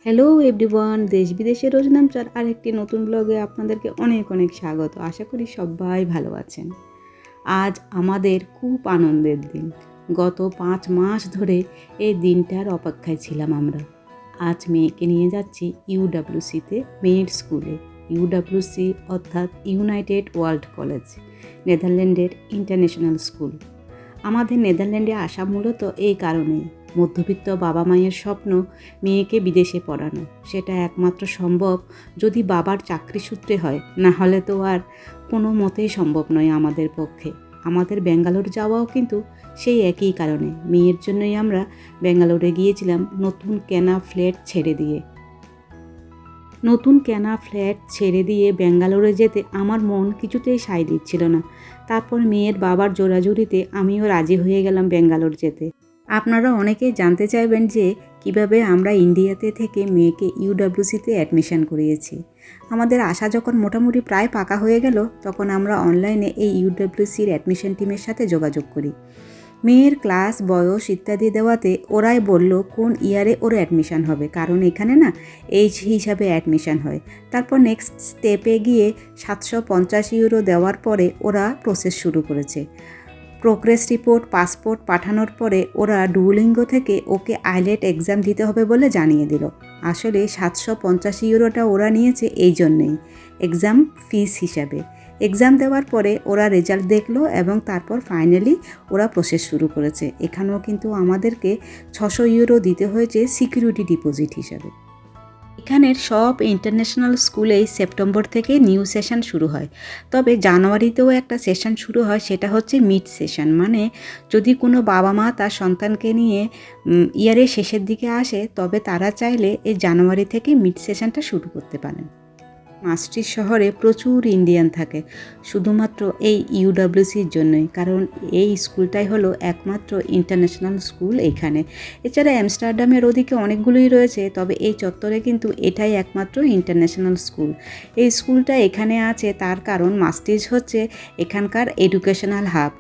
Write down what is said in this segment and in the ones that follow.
Hello everyone, দেশ বিদেশের রোজনামচার আরেকটি নতুন ব্লগে আপনাদেরকে অনেক অনেক স্বাগত। আশা করি সবাই ভালো আছেন। আজ আমাদের খুব আনন্দের দিন। গত ৫ মাস ধরে এই দিনটার অপেক্ষায় ছিলাম আমরা। আজ মেয়েকে নিয়ে যাচ্ছি ইউডব্লিউসিতে, মেয়ের স্কুলে। ইউডব্লিউসি অর্থাৎ ইউনাইটেড ওয়ার্ল্ড কলেজ, নেদারল্যান্ডের ইন্টারন্যাশনাল স্কুল। আমাদের নেদারল্যান্ডে আসা মূলত এই কারণেই, মধ্যবিত্ত বাবা মায়ের স্বপ্ন মেয়েকে বিদেশে পড়ানো। সেটা একমাত্র সম্ভব যদি বাবার চাকরি সূত্রে হয়, না হলে তো আর কোনো মতেই সম্ভব নয় আমাদের পক্ষে। আমাদের ব্যাঙ্গালোর যাওয়াও কিন্তু সেই একই কারণে। মেয়ের জন্যই আমরা ব্যাঙ্গালোরে গিয়েছিলাম নতুন কেনা ফ্ল্যাট ছেড়ে দিয়ে ব্যাঙ্গালোরে যেতে আমার মন কিছুতেই সায় দিচ্ছিল না। তারপর মেয়ের বাবার জোরাজুরিতে আমিও রাজি হয়ে গেলাম ব্যাঙ্গালোর যেতে। আপনারা অনেকেই জানতে চাইবেন যে কিভাবে আমরা ইন্ডিয়াতে থেকে মেয়েকে ইউডব্লিউসিতে অ্যাডমিশন করিয়েছি। আমাদের আশা যখন মোটামুটি প্রায় পাকা হয়ে গেল, তখন আমরা অনলাইনে এই ইউডব্লিউসির অ্যাডমিশন টিমের সাথে যোগাযোগ করি। মেয়ের ক্লাস, বয়স ইত্যাদি দেওয়াতে ওরাই বলল কোন ইয়ারে ওর অ্যাডমিশন হবে, কারণ এখানে না এইজ হিসাবে অ্যাডমিশন হয়। তারপর নেক্সট স্টেপে গিয়ে 750 ইউরো দেওয়ার পরে ওরা প্রসেস শুরু করেছে। প্রোগ্রেস রিপোর্ট, পাসপোর্ট পাঠানোর পরে ওরা ডুওলিঙ্গো থেকে ওকে আইলেট এক্সাম দিতে হবে বলে জানিয়ে দিল। আসলে 750 ইউরোটা ওরা নিয়েছে এই জন্যেই, এক্সাম ফিস হিসাবে। এক্সাম দেওয়ার পরে ওরা রেজাল্ট দেখলো এবং তারপর ফাইনালি ওরা প্রসেস শুরু করেছে। এখানেও কিন্তু আমাদেরকে 600 ইউরো দিতে হয়েছে সিকিউরিটি ডিপোজিট হিসাবে। এখানের সব ইন্টারন্যাশনাল স্কুলেই সেপ্টেম্বর থেকে নিউ সেশন শুরু হয়, তবে জানুয়ারিতেও একটা সেশন শুরু হয়, সেটা হচ্ছে মিড সেশন। মানে যদি কোনো বাবা মা তার সন্তানকে নিয়ে ইয়ারের শেষের দিকে আসে, তবে তারা চাইলে এই জানুয়ারি থেকে মিড সেশনটা শুরু করতে পারেন। মাস্ট্রিজ শহরে প্রচুর ইন্ডিয়ান থাকে, শুধুমাত্র এই ইউডব্লিউসির জন্যই, কারণ এই স্কুলটাই হলো একমাত্র ইন্টারন্যাশনাল স্কুল এখানে। এছাড়া অ্যামস্টারডামের ওদিকে অনেকগুলোই রয়েছে, তবে এই চত্বরে কিন্তু এটাই একমাত্র ইন্টারন্যাশনাল স্কুল। এই স্কুলটা এখানে আছে তার কারণ মাস্ট্রিজ হচ্ছে এখানকার এডুকেশনাল হাব।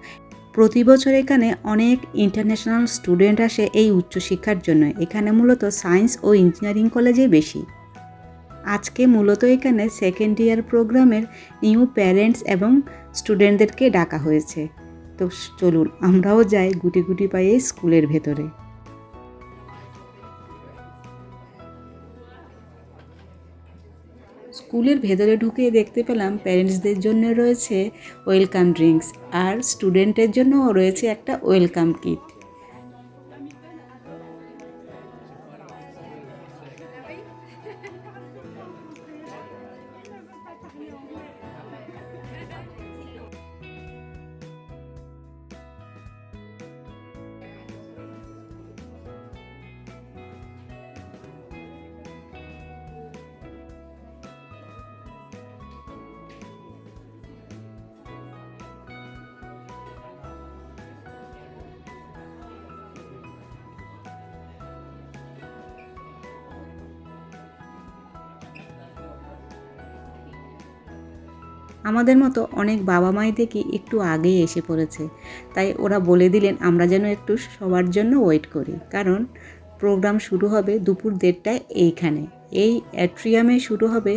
প্রতি বছর এখানে অনেক ইন্টারন্যাশনাল স্টুডেন্ট আসে এই উচ্চশিক্ষার জন্য। এখানে মূলত সায়েন্স ও ইঞ্জিনিয়ারিং কলেজেই বেশি। আজকে মূলত এখানে সেকেন্ড ইয়ার প্রোগ্রামের নিউ প্যারেন্টস এবং স্টুডেন্টদেরকে ডাকা হয়েছে। তো চলুন আমরাও যাই গুটি গুটি পায়ে স্কুলের ভেতরে। স্কুলের ভেতরে ঢুকে দেখতে পেলাম প্যারেন্টসদের জন্য রয়েছে ওয়েলকাম ড্রিঙ্কস, আর স্টুডেন্টের জন্যও রয়েছে একটা ওয়েলকাম কিট। আমাদের মতো অনেক বাবা মাই দেখি একটু আগেই এসে পড়েছে, তাই ওরা বলে দিলেন আমরা যেন একটু সবার জন্য ওয়েট করি, কারণ প্রোগ্রাম শুরু হবে দুপুর 1:30টায়। এইখানে এই অ্যাট্রিয়ামে শুরু হবে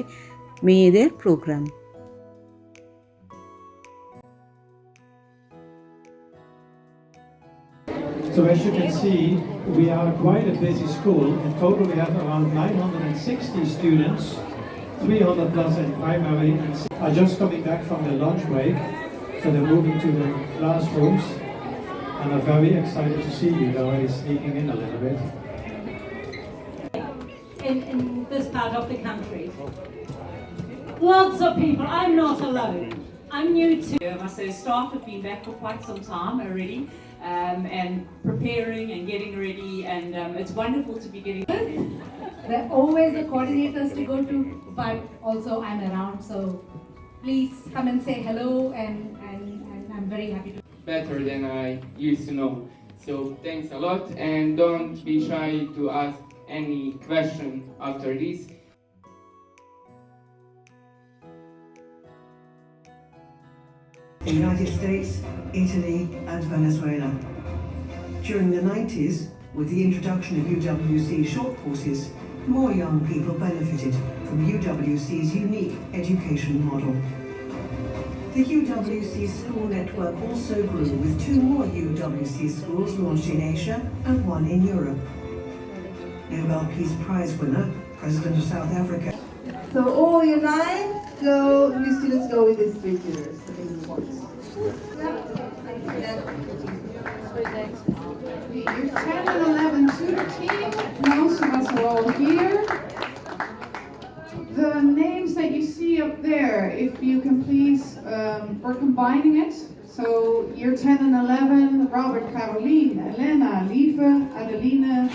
মেয়েদের programme. So as you can see, we are quite a busy school. In total, we have around 960 students, 300 plus in primary, and are just coming back from their lunch break. So they're moving to the classrooms and are very excited to see you. They're already sneaking in a little bit. In this part of the country. Lots of people. I'm not alone. I'm new to. I say staff have been back for quite some time already, and preparing and getting ready, and it's wonderful to be getting. There are always the coordinators to go to, but also I'm around, so please come and say hello, and I'm very happy to. Better than I used to know. So thanks a lot, and don't be shy to ask any question after this. The United States, Italy and Venezuela. During the 90s, with the introduction of UWC short courses, more young people benefited from UWC's unique education model. The UWC school network also grew with 2 more UWC schools launched in Asia and 1 in Europe. Nobel Peace Prize winner, President of South Africa. So all your 9 new students go with these 3 tutors. Year 10 and 11 tutor team, most of us are all here. The names that you see up there, if you can please, we're combining it. So year 10 and 11, Robert, Caroline, Elena, Lieve, Adeline.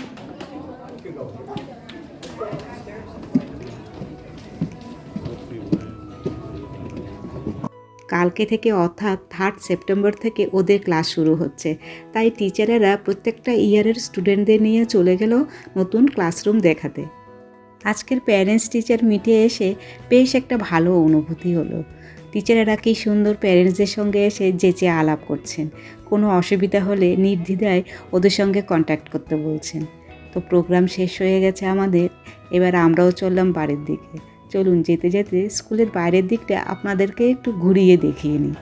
কালকে থেকে অর্থাৎ 3 September থেকে ওদের class শুরু হচ্ছে, তাই টিচারেরা প্রত্যেকটা ইয়ারের স্টুডেন্টদের নিয়ে চলে গেল নতুন ক্লাসরুম দেখাতে। আজকের প্যারেন্টস টিচার মিটে এসে বেশ একটা ভালো অনুভূতি হলো। টিচারেরা কি সুন্দর প্যারেন্টসদের সঙ্গে এসে যেচে আলাপ করছেন, কোনো অসুবিধা হলে নির্দ্বিধায় ওদের সঙ্গে কন্ট্যাক্ট করতে বলছেন। তো প্রোগ্রাম শেষ হয়ে গেছে আমাদের, এবার আমরাও চললাম বাড়ির দিকে। চলুন যেতে যেতে স্কুলের বাইরের দিকটা আপনাদেরকে একটু ঘুরিয়ে দেখিয়ে নিই।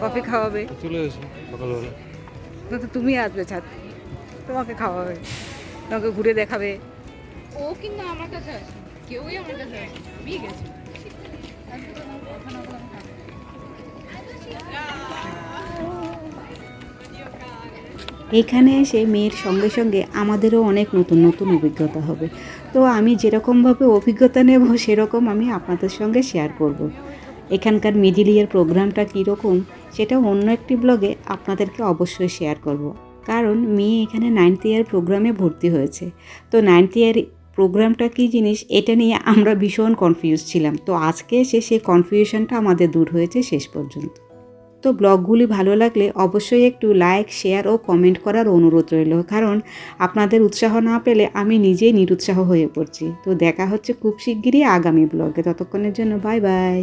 কফি খাওয়াবে, চলে এসো সকালবেলা। তো তুমি আসবে ছাদ, তোমাকে খাওয়াবে, তোমাকে ঘুরে দেখাবে। ও কিন্তু আমার কাছে আসে, কেউই আমার কাছে আসে, আমি গেছি। এখানে এসে মেয়ের সঙ্গে সঙ্গে আমাদেরও অনেক নতুন নতুন অভিজ্ঞতা হবে। তো আমি যেরকমভাবে অভিজ্ঞতা নেব সেরকম আমি আপনাদের সঙ্গে শেয়ার করব। এখানকার মিডিল ইয়ার প্রোগ্রামটা কীরকম সেটা অন্য একটি ব্লগে আপনাদেরকে অবশ্যই শেয়ার করব। কারণ মেয়ে এখানে 9th ইয়ার প্রোগ্রামে ভর্তি হয়েছে। তো 9th ইয়ার প্রোগ্রামটা কী জিনিস এটা নিয়ে আমরা ভীষণ কনফিউজ ছিলাম। তো আজকে এসে সেই কনফিউশনটা আমাদের দূর হয়েছে শেষ পর্যন্ত। তো ব্লগগুলি ভালো লাগলে অবশ্যই একটু লাইক, শেয়ার ও কমেন্ট করার অনুরোধ রইল, কারণ আপনাদের উৎসাহ না পেলে আমি নিজেই নিরুৎসাহ হয়ে পড়ছি। তো দেখা হচ্ছে খুব শিগগিরই আগামী ব্লগে। ততক্ষণের জন্য বাই বাই।